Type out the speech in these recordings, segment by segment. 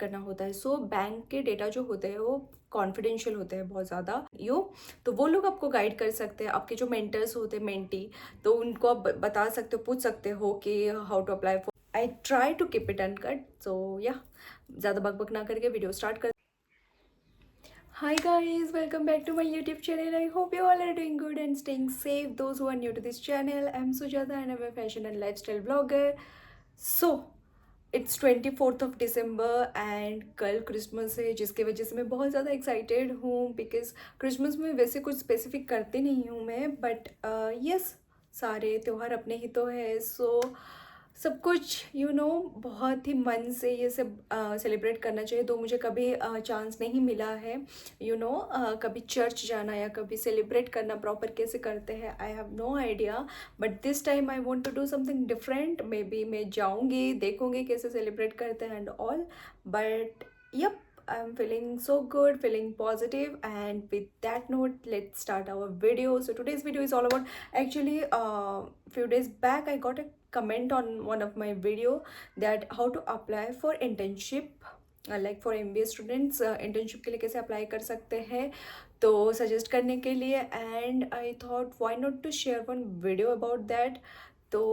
करना होता है। सो बैंक के डेटा जो होते हैं वो कॉन्फिडेंशियल होते हैं बहुत ज़्यादा तो वो लोग आपको गाइड कर सकते हैं। आपके जो मेंटर्स होते हैं, मेंटी, तो उनको आप बता सकते हो, पूछ सकते हो कि how to apply for. I try to keep it uncut. So या ज़्यादा बकबक ना करके वीडियो स्टार्ट कर। Hi guys, welcome back to my YouTube channel. I hope you all are doing good and staying safe. Those who are new to this channel, I'm Sujata and I'm a fashion and lifestyle blogger. So, it's 24th of December and कल Christmas है, जिसकी वजह से मैं बहुत ज़्यादा excited हूँ because Christmas में वैसे कुछ स्पेसिफिक करते नहीं हूँ मैं, बट यस, सारे त्यौहार अपने ही तो है। सो सब कुछ बहुत ही मन से ये सब सेलिब्रेट करना चाहिए। तो मुझे कभी चांस नहीं मिला है कभी चर्च जाना या कभी सेलिब्रेट करना प्रॉपर कैसे करते हैं, I have no idea. But this time I want to do something different. Maybe मैं जाऊँगी, देखूँगी कैसे सेलिब्रेट करते हैं and all. But yup, I'm feeling so good, feeling positive, and with that note, let's start our video. So today's video is all about, actually, few days back I got a comment on one of my video that how to apply for internship, like for MBA students, internship के लिए कैसे apply कर सकते हैं, तो suggest करने के लिए। And I thought why not to share one video about that. तो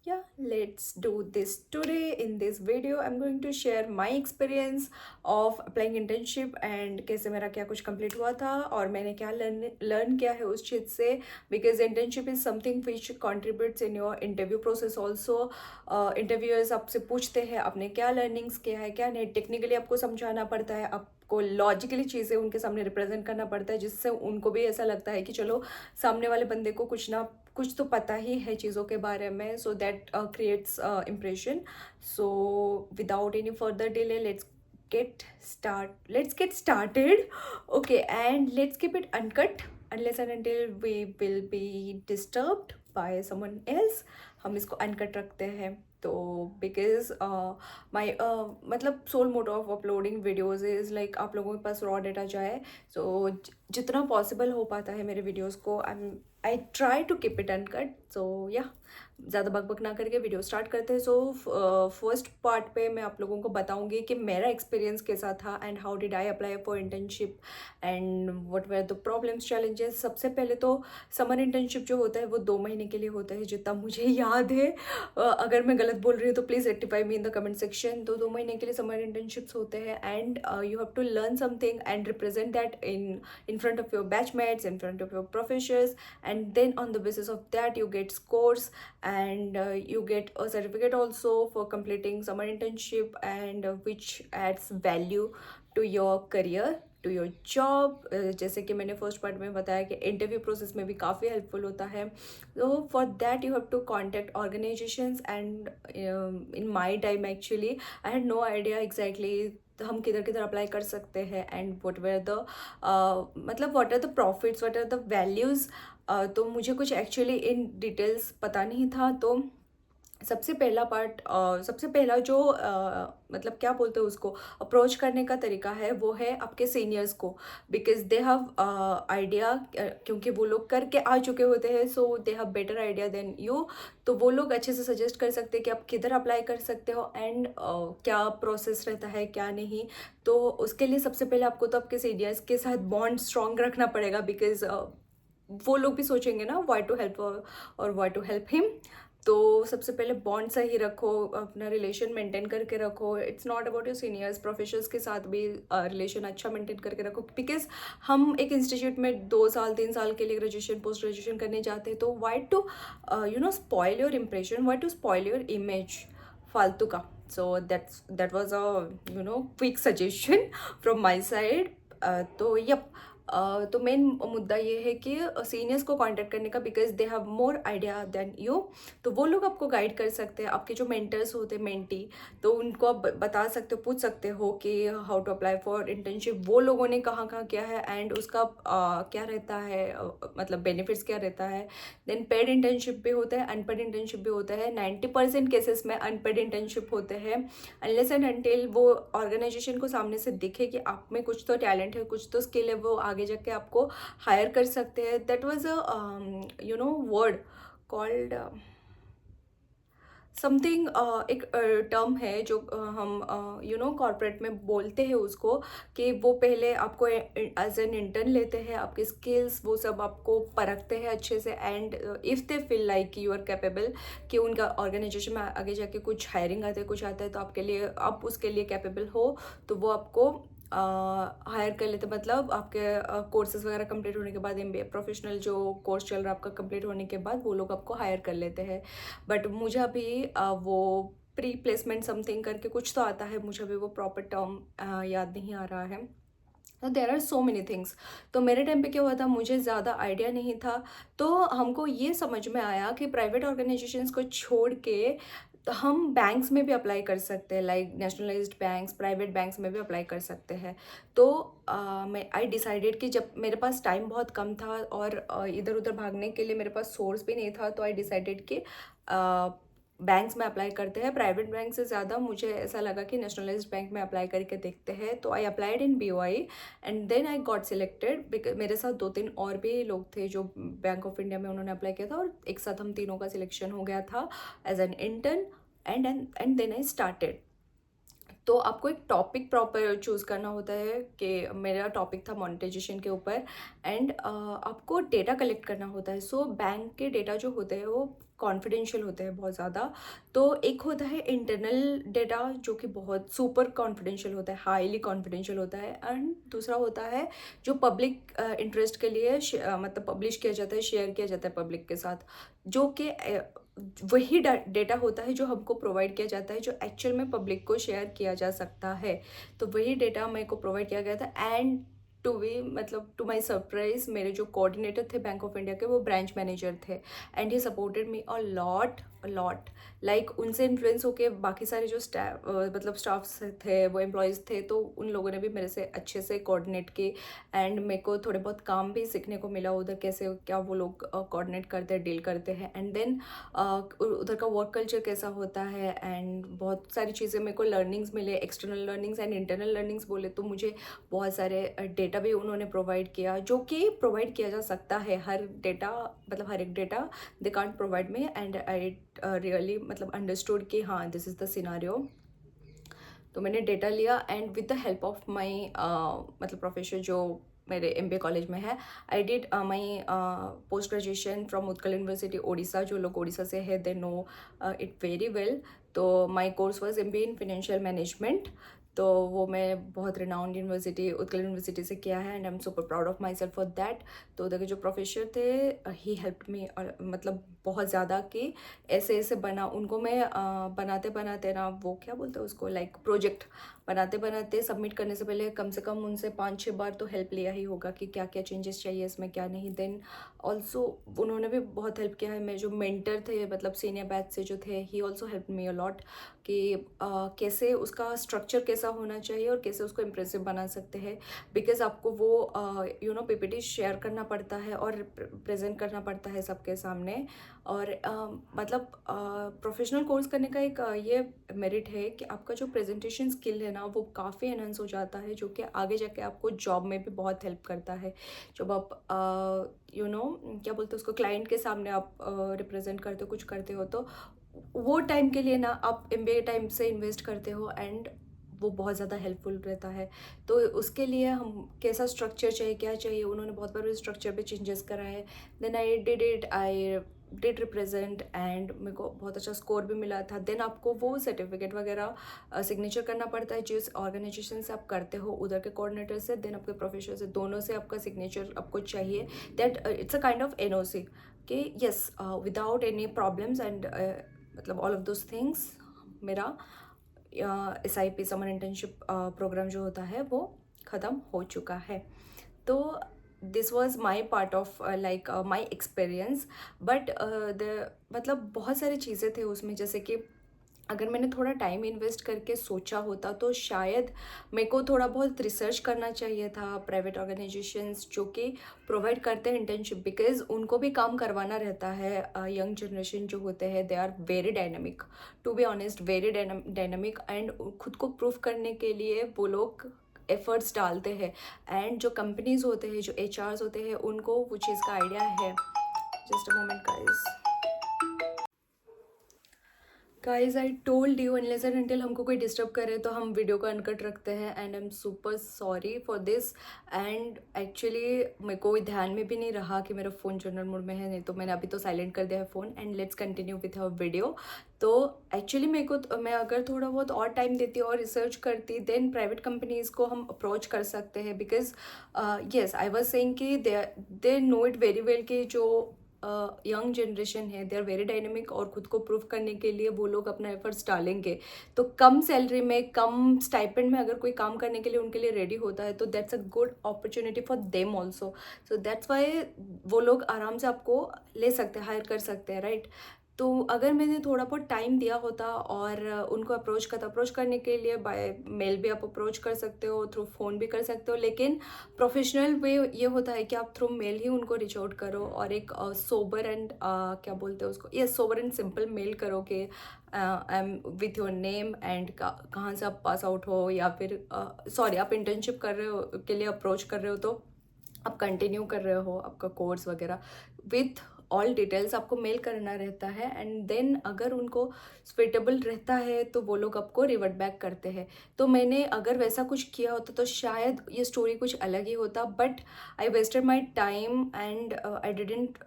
yeah, let's do this today. In this video I'm going to share my experience of applying internship and कैसे मेरा क्या कुछ complete हुआ था और मैंने क्या learn किया है उस चीज़ से, because internship is something which contributes in your interview process also. Interviewers आपसे पूछते हैं आपने क्या learnings किया है, क्या नहीं, टेक्निकली आपको समझाना पड़ता है, आपको लॉजिकली चीज़ें उनके सामने रिप्रेजेंट करना पड़ता है, जिससे उनको भी ऐसा लगता है कि चलो सामने वाले बंदे को कुछ ना कुछ तो पता ही है चीज़ों के बारे में। So that creates impression. So without any further delay, let's get started. Okay, and let's keep it uncut unless and until we will be disturbed by someone else. हम इसको अनकट रखते हैं तो बिकॉज माई मतलब sole motto of uploading videos is like आप लोगों के पास raw data जाए। सो जितना पॉसिबल हो पाता है मेरे वीडियोज़ को I try to keep it uncut. So या ज़्यादा बकबक ना करके वीडियो स्टार्ट करते हैं। सो फर्स्ट पार्ट पे मैं आप लोगों को बताऊंगी कि मेरा एक्सपीरियंस कैसा था and how did I apply for internship and what were the problems, challenges. सबसे पहले तो समर इंटर्नशिप जो होता है वो 2 महीने के लिए होता है, जितना मुझे याद है। अगर मैं गलत बोल रही हूँ तो please rectify me in the comment section. तो 2 महीने के लिए समर इंटर्नशिप्स होते हैं and you have to learn something and represent that in front of your batchmates, in front of your professors, and then on the basis of that you get scores and you get a certificate also for completing summer internship, and which adds value to your career, to your job. जैसे कि मैंने first part में बताया कि interview process में भी काफ़ी helpful होता है। तो for that you have to contact organisations and in my time actually I had no idea exactly हम किधर किधर अप्लाई कर सकते हैं एंड व्हाट वेर द मतलब what are the profits, what are the values. तो मुझे कुछ एक्चुअली इन डिटेल्स पता नहीं था। तो सबसे पहला पार्ट, सबसे पहला जो मतलब क्या बोलते हैं उसको, अप्रोच करने का तरीका है वो है आपके सीनियर्स को, बिकॉज दे हैव आइडिया, क्योंकि वो लोग करके आ चुके होते हैं। So they have better idea than you. तो वो लोग अच्छे से सजेस्ट कर सकते हैं कि आप किधर अप्लाई कर सकते हो एंड क्या प्रोसेस रहता है क्या नहीं। तो उसके लिए सबसे पहले आपको तो आपके सीनियर्स के साथ बॉन्ड स्ट्रॉन्ग रखना पड़ेगा, बिकॉज वो लोग भी सोचेंगे ना वाई टू हेल्प और वाई टू हेल्प हिम। तो सबसे पहले बॉन्ड सही रखो, अपना रिलेशन मेंटेन करके रखो। It's not about your seniors, professors के साथ भी रिलेशन अच्छा मेंटेन करके रखो, बिकॉज हम एक इंस्टीट्यूट में 2 साल 3 साल के लिए ग्रेजुएशन पोस्ट ग्रेजुएशन करने जाते हैं। तो why to spoil your impression, why to spoil your image फालतू का। So that was a quick suggestion from my side. तो यप, तो मेन मुद्दा ये है कि सीनियर्स को कांटेक्ट करने का, because they have more idea than you. तो वो लोग आपको गाइड कर सकते हैं। आपके जो मेंटर्स होते हैं, मेंटी, तो उनको आप बता सकते हो, पूछ सकते हो कि how to apply for internship, वो लोगों ने कहाँ कहाँ किया है एंड उसका क्या रहता है, मतलब बेनिफिट्स क्या रहता है। देन पेड इंटर्नशिप भी होता है, अनपेड इंटर्नशिप भी होता है। 90% केसेस में अनपेड इंटर्नशिप होते हैं, अनलेस एंड अनटिल वो ऑर्गेनाइजेशन को सामने से दिखे कि आप में कुछ तो टैलेंट है, कुछ तो स्किल है, वो आगे जाके आपको हायर कर सकते हैं। That was a word called something एक टर्म है जो हम कॉर्पोरेट में बोलते हैं उसको, कि वो पहले आपको एज एन इंटर्न लेते हैं, आपके स्किल्स वो सब आपको परखते हैं अच्छे से, and if they feel like you are capable कि उनका ऑर्गेनाइजेशन में आगे जाके कुछ हायरिंग आते हैं, कुछ आता है, तो आपके लिए आप उसके लिए कैपेबल हो, तो वो आपको हायर कर लेते, मतलब आपके कोर्सेज वगैरह कंप्लीट होने के बाद, एमबीए प्रोफेशनल जो कोर्स चल रहा है आपका कंप्लीट होने के बाद, वो लोग आपको हायर कर लेते हैं। बट मुझे अभी वो प्री प्लेसमेंट समथिंग करके कुछ तो आता है, मुझे अभी वो प्रॉपर टर्म याद नहीं आ रहा है। तो there are so many things. तो मेरे टाइम पे क्या हुआ था, मुझे ज़्यादा आइडिया नहीं था, तो हमको ये समझ में आया कि प्राइवेट ऑर्गेनाइजेशंस को छोड़ के तो हम बैंक्स में भी अप्लाई कर सकते हैं, like nationalised banks, private banks में भी अप्लाई कर सकते हैं। तो मैं आई डिसाइडेड कि जब मेरे पास टाइम बहुत कम था और इधर उधर भागने के लिए मेरे पास सोर्स भी नहीं था, तो आई डिसाइडेड कि बैंक्स में अप्लाई करते हैं। प्राइवेट बैंक से ज़्यादा मुझे ऐसा लगा कि नेशनलाइज्ड बैंक में अप्लाई करके देखते हैं, तो I applied in BOI and then I got selected. Because मेरे साथ 2-3 और भी लोग थे जो बैंक ऑफ इंडिया में उन्होंने अप्लाई किया था, और एक साथ हम तीनों का सिलेक्शन हो गया था as an intern, and then I started. तो आपको एक टॉपिक प्रॉपर चूज़ करना होता है, कि मेरा टॉपिक था मोनेटाइजेशन के ऊपर, एंड आपको डेटा कलेक्ट करना होता है। सो बैंक के डेटा जो होते हैं वो कॉन्फिडेंशियल होते हैं बहुत ज़्यादा। तो एक होता है इंटरनल डेटा जो कि बहुत सुपर कॉन्फिडेंशियल होता है, हाईली कॉन्फिडेंशियल होता है, एंड दूसरा होता है जो पब्लिक इंटरेस्ट के लिए मतलब पब्लिश किया जाता है, शेयर किया जाता है पब्लिक के साथ, जो कि वही डेटा होता है जो हमको प्रोवाइड किया जाता है, जो एक्चुअल में पब्लिक को शेयर किया जा सकता है। तो वही डेटा मेरे को प्रोवाइड किया गया था, एंड टू बी मतलब टू माई सरप्राइज, मेरे जो कोऑर्डिनेटर थे बैंक ऑफ इंडिया के, वो ब्रांच मैनेजर थे, and he supported me a lot. Like उनसे इन्फ्लुएंस होके बाकी सारे जो मतलब स्टाफ्स थे, वो एम्प्लॉयज़ थे, तो उन लोगों ने भी मेरे से अच्छे से कोऑर्डिनेट की, एंड मेरे को थोड़े बहुत काम भी सीखने को मिला उधर, कैसे क्या वो लोग कोऑर्डिनेट करते हैं, डील करते हैं, एंड देन उधर का वर्क कल्चर कैसा होता है, एंड बहुत सारी चीज़ें मेरे को लर्निंग्स मिले, external learnings and internal learnings बोले तो मुझे बहुत सारे डेटा भी उन्होंने प्रोवाइड किया, जो कि प्रोवाइड किया जा सकता है। हर डेटा मतलब हर एक data they can't provide me, and I really मतलब अंडरस्टूड कि हाँ दिस इज़ द सिनारियो। तो मैंने डेटा लिया, and with the help of my मतलब प्रोफेसर जो मेरे MBA कॉलेज में है, I did my post graduation from Utkal university Odisha. जो लोग ओडिशा से है they know it very well. तो my course was MBA in financial management. तो वो मैं बहुत रिनाउंड यूनिवर्सिटी उत्कल यूनिवर्सिटी से किया है, and I am super proud of my self for that. तो उधर के जो प्रोफेसर थे, ही हेल्प्ड मी मतलब बहुत ज़्यादा, कि ऐसे ऐसे बना उनको मैं बनाते बनाते ना, वो क्या बोलते हैं उसको, लाइक प्रोजेक्ट बनाते बनाते सबमिट करने से पहले कम से कम उनसे 5-6 बार तो हेल्प लिया ही होगा, कि क्या क्या चेंजेस चाहिए इसमें, क्या नहीं। देन ऑल्सो उन्होंने भी बहुत हेल्प किया है। मेरे जो मेंटर थे मतलब सीनियर बैच से जो थे, he also help me a lot, कि कैसे उसका स्ट्रक्चर कैसा होना चाहिए और कैसे उसको इम्प्रेसिव बना सकते हैं। बिकॉज आपको वो PPT शेयर करना पड़ता है और प्रेजेंट करना पड़ता है सबके सामने। और मतलब प्रोफेशनल कोर्स करने का एक ये मेरिट है कि आपका जो प्रेजेंटेशन स्किल है ना, वो काफ़ी एनहांस हो जाता है, जो कि आगे जाके आपको जॉब में भी बहुत हेल्प करता है। जब आप क्या बोलते हैं उसको, क्लाइंट के सामने आप रिप्रेजेंट करते हो, कुछ करते हो, तो वो टाइम के लिए ना आप MBA टाइम से इन्वेस्ट करते हो, एंड वो बहुत ज़्यादा हेल्पफुल रहता है। तो उसके लिए हम कैसा स्ट्रक्चर चाहिए, क्या चाहिए, उन्होंने बहुत बार स्ट्रक्चर पे चेंजेस करा है। Then I did represent, and मेरे को बहुत अच्छा स्कोर भी मिला था। देन आपको वो सर्टिफिकेट वगैरह सिग्नेचर करना पड़ता है जिस ऑर्गेनाइजेशन से आप करते हो, उधर के कोऑर्डिनेटर से, देन आपके प्रोफेसर से, दोनों से आपका सिग्नेचर आपको चाहिए। That it's a kind of NOC कि yes without any problems and मतलब ऑल ऑफ दोज थिंग्स। मेरा SIP समर इंटर्नशिप प्रोग्राम जो होता है वो ख़त्म हो चुका है। तो this was my part of like my experience. But मतलब बहुत सारी चीज़ें थे उसमें, जैसे कि अगर मैंने थोड़ा टाइम इन्वेस्ट करके सोचा होता तो शायद मेरे को थोड़ा बहुत रिसर्च करना चाहिए था प्राइवेट ऑर्गेनाइजेशंस जो कि प्रोवाइड करते हैं इंटर्नशिप, बिकॉज उनको भी काम करवाना रहता है। यंग जनरेशन जो होते हैं they are very dynamic, to be honest very dynamic, and खुद को प्रूव करने के लिए वो लोग एफर्ट्स डालते हैं। एंड जो कंपनीज होते हैं, जो HRs होते हैं, उनको वो चीज़ का आइडिया है। Just a moment guys. Guys I told you unless and until हमको कोई डिस्टर्ब करे तो हम वीडियो को अनकट रखते हैं and I am super sorry for this. And actually मेरे को ध्यान में भी नहीं रहा कि मेरा फ़ोन जनरल मोड में है, नहीं तो मैंने अभी तो साइलेंट कर दिया है phone. And let's continue with our video. तो एक्चुअली मेरे को मैं अगर थोड़ा बहुत और टाइम देती और रिसर्च करती देन प्राइवेट कंपनीज़ को हम अप्रोच कर सकते हैं। Because yes I was saying कि they know it very well कि जो यंग जनरेशन है दे आर वेरी डायनेमिक और खुद को प्रूव करने के लिए वो लोग अपना एफर्ट्स डालेंगे। तो कम सैलरी में कम स्टाइपेंड में अगर कोई काम करने के लिए उनके लिए रेडी होता है तो that's a good opportunity for them also. So that's why वो लोग आराम से आपको ले सकते हैं, हायर कर सकते हैं, राइट। तो अगर मैंने थोड़ा बहुत टाइम दिया होता और उनको अप्रोच करने के लिए बाय मेल भी आप अप्रोच कर सकते हो, थ्रू फ़ोन भी कर सकते हो, लेकिन प्रोफेशनल वे ये होता है कि आप थ्रू मेल ही उनको रीच आउट करो और एक सोबर एंड क्या बोलते हैं उसको, ये सोबर एंड सिंपल मेल करो कि I am with your name and कहाँ से आप पास आउट हो, या फिर सॉरी आप इंटर्नशिप कर रहे हो के लिए अप्रोच कर रहे हो, तो आप कंटिन्यू कर रहे हो आपका कोर्स वगैरह, विथ ऑल डिटेल्स आपको मेल करना रहता है। एंड देन अगर उनको स्वेटेबल रहता है तो वो लोग आपको रिवर्ट बैक करते हैं। तो मैंने अगर वैसा कुछ किया होता तो शायद ये स्टोरी कुछ अलग ही होता, but I wasted my time and I didn't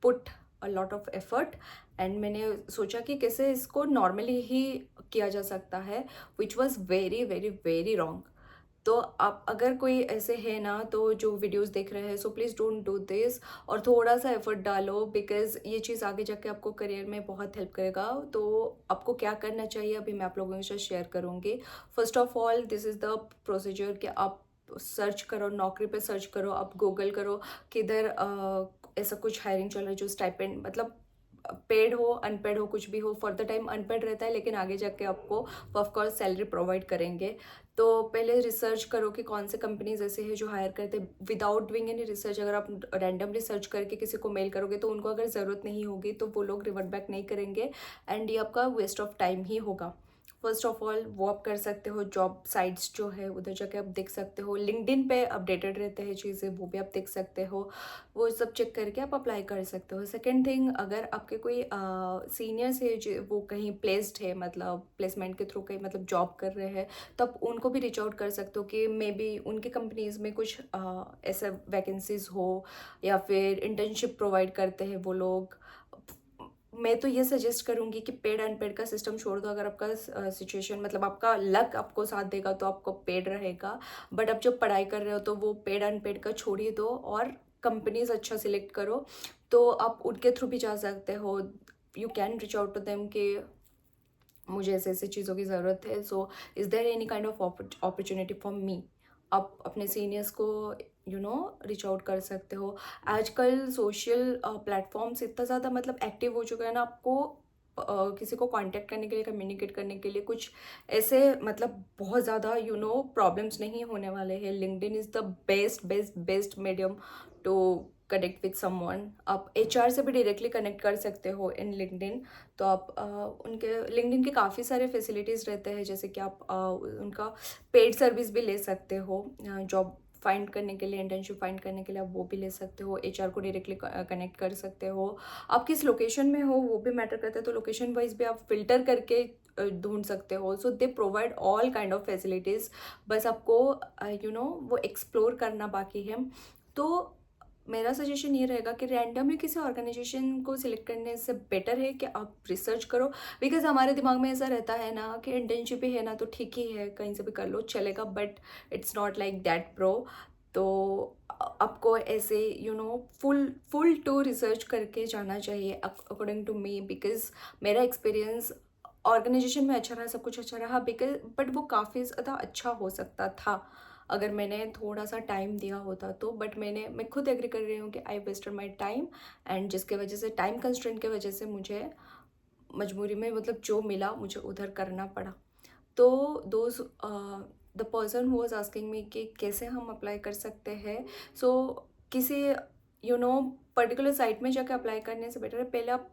put a lot of effort. And मैंने सोचा कि कैसे इसको नॉर्मली ही किया जा सकता है, which was very very very wrong. तो आप अगर कोई ऐसे है ना तो जो वीडियोस देख रहे हैं, so please don't do this और थोड़ा सा एफर्ट डालो, बिकॉज ये चीज़ आगे जाके आपको करियर में बहुत हेल्प करेगा। तो आपको क्या करना चाहिए अभी मैं आप लोगों के साथ शेयर करूँगी। First of all this is the procedure कि आप सर्च करो, नौकरी पे सर्च करो, आप गूगल करो किधर ऐसा कुछ हायरिंग चल रहा है जो स्टाइपेंड मतलब पेड हो अनपेड हो कुछ भी हो, फॉर द टाइम अनपेड रहता है लेकिन आगे जाके आपको ऑफकोर्स सैलरी प्रोवाइड करेंगे। तो पहले रिसर्च करो कि कौन से कंपनीज ऐसे हैं जो हायर करते हैं विदाउट डूइंग एनी रिसर्च। अगर आप रैंडमली सर्च करके किसी को मेल करोगे तो उनको अगर ज़रूरत नहीं होगी तो वो लोग रिवर्ट बैक नहीं करेंगे एंड ये आपका वेस्ट ऑफ टाइम ही होगा। फर्स्ट ऑफ ऑल वो आप कर सकते हो, जॉब साइट्स जो है उधर जाके आप देख सकते हो, लिंक्डइन पे अपडेटेड रहते हैं चीज़ें वो भी आप देख सकते हो, वो सब चेक करके आप अप्लाई कर सकते हो। सेकेंड थिंग, अगर आपके कोई सीनियर्स है जो वो कहीं प्लेस्ड है, मतलब प्लेसमेंट के थ्रू कहीं मतलब जॉब कर रहे हैं, तो आप उनको भी रीच आउट कर सकते हो कि मे बी उनकी कंपनीज में कुछ ऐसा वैकेंसीज हो या फिर इंटर्नशिप प्रोवाइड करते हैं वो लोग। मैं तो ये सजेस्ट करूँगी कि पेड अनपेड का सिस्टम छोड़ दो। अगर आपका सिचुएशन मतलब आपका लक आपको साथ देगा तो आपको पेड रहेगा, बट अब जब पढ़ाई कर रहे हो तो वो पेड अनपेड का छोड़ ही दो और कंपनीज अच्छा सिलेक्ट करो। तो आप उनके थ्रू भी जा सकते हो, you can reach out to them कि मुझे ऐसे ऐसे चीज़ों की ज़रूरत है, so is there any kind of opportunity for me. आप अपने सीनियर्स को रीच आउट कर सकते हो। आजकल सोशल प्लेटफॉर्म्स इतना ज़्यादा मतलब एक्टिव हो चुका है ना, आपको किसी को कांटेक्ट करने के लिए, कम्युनिकेट करने के लिए कुछ ऐसे मतलब बहुत ज़्यादा प्रॉब्लम्स नहीं होने वाले हैं। LinkedIn is the best best best medium to connect with someone. आप एचआर से भी डायरेक्टली कनेक्ट कर सकते हो इन लिंक्डइन। तो आप उनके लिंक्डइन के काफ़ी सारे फैसिलिटीज़ रहते हैं, जैसे कि आप उनका पेड सर्विस भी ले सकते हो, जॉब फाइंड करने के लिए, इंटर्नशिप फाइंड करने के लिए आप वो भी ले सकते हो, एचआर को डायरेक्टली कनेक्ट कर सकते हो। आप किस लोकेशन में हो वो भी मैटर करता है, तो लोकेशन वाइज भी आप फिल्टर करके ढूंढ सकते हो। So they provide all kind of facilities, बस आपको वो एक्सप्लोर करना बाकी है। तो मेरा सजेशन ये रहेगा कि रैंडमली किसी ऑर्गेनाइजेशन को सिलेक्ट करने से बेटर है कि आप रिसर्च करो। बिकॉज हमारे दिमाग में ऐसा रहता है ना कि इंटर्नशिप ही है ना तो ठीक ही है, कहीं से भी कर लो चलेगा, but it's not like that pro. तो आपको ऐसे फुल फुल टू रिसर्च करके जाना चाहिए अकॉर्डिंग टू मी। बिकॉज मेरा एक्सपीरियंस ऑर्गेनाइजेशन में अच्छा रहा, सब कुछ अच्छा रहा, बिकॉज बट वो काफ़ी ज़्यादा अच्छा हो सकता था अगर मैंने थोड़ा सा टाइम दिया होता तो। बट मैं खुद एग्री कर रही हूँ कि I wasted my time, and जिसके वजह से टाइम कंस्ट्रेंट के वजह से मुझे मजबूरी में मतलब जो मिला मुझे उधर करना पड़ा। तो those the person who was asking me कि कैसे हम अप्लाई कर सकते हैं, सो किसी पर्टिकुलर साइट में जाकर अप्लाई करने से बेटर है पहले आप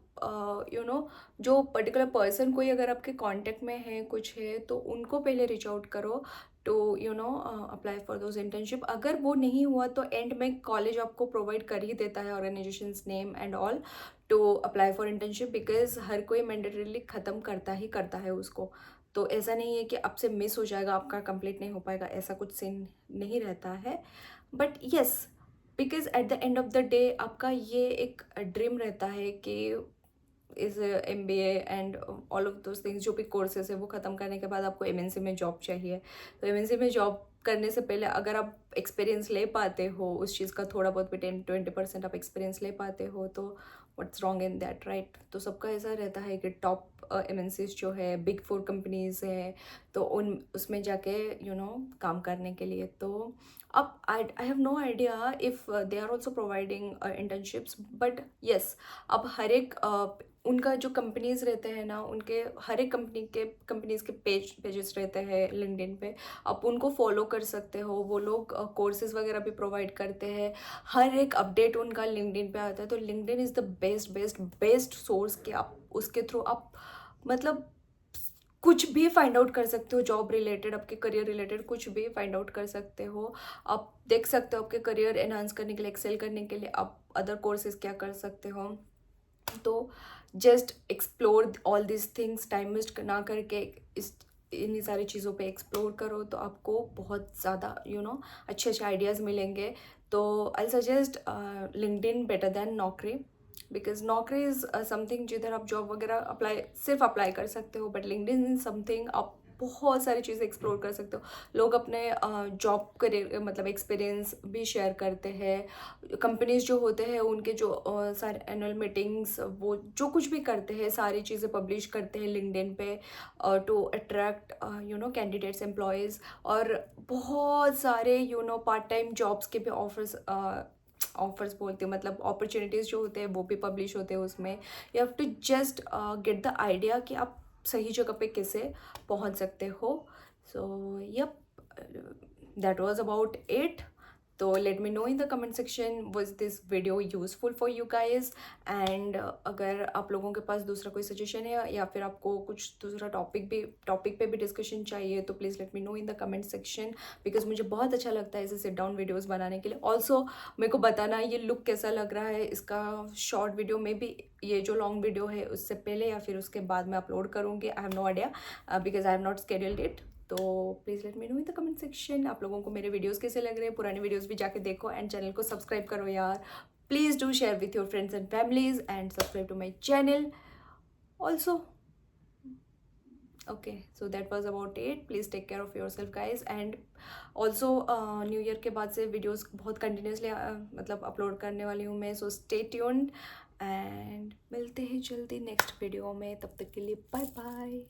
जो पर्टिकुलर पर्सन कोई अगर आपके कांटेक्ट में है कुछ है तो उनको पहले रीच आउट करो to apply for those internship. अगर वो नहीं हुआ तो एंड में कॉलेज आपको प्रोवाइड कर ही देता है organisations name and all to apply for internship, because हर कोई मैंडेटरीली ख़त्म करता है उसको। तो ऐसा नहीं है कि आपसे मिस हो जाएगा, आपका कंप्लीट नहीं हो पाएगा, ऐसा कुछ सीन नहीं रहता है। But yes, because at the end of the day आपका ये एक ड्रीम रहता है कि इस MBA and all of those things, जो भी कोर्सेज है वो ख़त्म करने के बाद आपको MNC में जॉब चाहिए। तो MNC में जॉब करने से पहले अगर आप एक्सपीरियंस ले पाते हो उस चीज़ का, थोड़ा बहुत भी 10-20% आप एक्सपीरियंस ले पाते हो, तो what's wrong in that, right? तो सबका ऐसा रहता है कि टॉप MNCs जो है, बिग 4 कंपनीज हैं, तो उसमें जाके काम करने के लिए। तो अब I have no idea if they are also providing internships, but yes, अब हर एक उनका जो कंपनीज रहते हैं ना, उनके हर एक कंपनीज के पेजेस रहते हैं लिंक्डइन पे, आप उनको फॉलो कर सकते हो। वो लोग कोर्सेज वगैरह भी प्रोवाइड करते हैं, हर एक अपडेट उनका लिंक्डइन पे आता है। तो LinkedIn is the best best best source कि आप उसके थ्रू आप मतलब कुछ भी फाइंड आउट कर सकते हो, जॉब रिलेटेड, आपके करियर रिलेटेड कुछ भी फाइंड आउट कर सकते हो। आप देख सकते हो आपके करियर एनहांस करने के लिए, एक्सेल करने के लिए आप अदर कोर्सेज क्या कर सकते हो। तो just explore all this things, time waste ना करके इस इन्हीं सारी चीज़ों पे एक्सप्लोर करो, तो आपको बहुत ज़्यादा अच्छे अच्छे आइडियाज़ मिलेंगे। तो I suggest LinkedIn better than नौकरी, बिकॉज नौकरी इज़ समथिंग जिधर आप जॉब वगैरह सिर्फ अप्लाई कर सकते हो, बट लिंक्डइन इज समथिंग आप बहुत सारी चीज़ें एक्सप्लोर कर सकते हो। लोग अपने जॉब करियर मतलब एक्सपीरियंस भी शेयर करते हैं। कंपनीज जो होते हैं उनके जो सारे एनुअल मीटिंग्स, वो जो कुछ भी करते हैं सारी चीज़ें पब्लिश करते हैं लिंक्डइन पे टू अट्रैक्ट कैंडिडेट्स, एम्प्लॉयज़। और बहुत सारे पार्ट टाइम जॉब्स के भी ऑफर्स बोलते हैं, मतलब अपॉर्चुनिटीज़ जो होते हैं वो भी पब्लिश होते हैं उसमें। You have to just get the idea कि आप सही जगह पे कैसे पहुंच सकते हो। So yup, that was about it. तो let me know in the comment section, was this video useful for you guys? And अगर आप लोगों के पास दूसरा कोई सजेशन है या फिर आपको कुछ दूसरा टॉपिक पे भी डिस्कशन चाहिए, तो please let me know in the comment section, because मुझे बहुत अच्छा लगता है ऐसे सिट डाउन वीडियोज़ बनाने के लिए। ऑल्सो मेरे को बताना ये लुक कैसा लग रहा है इसका शॉर्ट वीडियो में भी, ये जो लॉन्ग वीडियो है उससे पहले या फिर उसके बाद मैं अपलोड करूँगी। I have no idea because I have not scheduled it. तो please let me know in the comment section आप लोगों को मेरे वीडियोस कैसे लग रहे हैं। पुराने वीडियोस भी जाके देखो एंड चैनल को सब्सक्राइब करो यार। Please do share with your friends and families and subscribe to my channel also. Okay, so that was about it. Please take care of your self guys. And also new year के बाद से videos बहुत continuously मतलब upload करने वाली हूँ मैं। So stay tuned and मिलते हैं जल्दी नेक्स्ट वीडियो में। तब तक के लिए बाय बाय।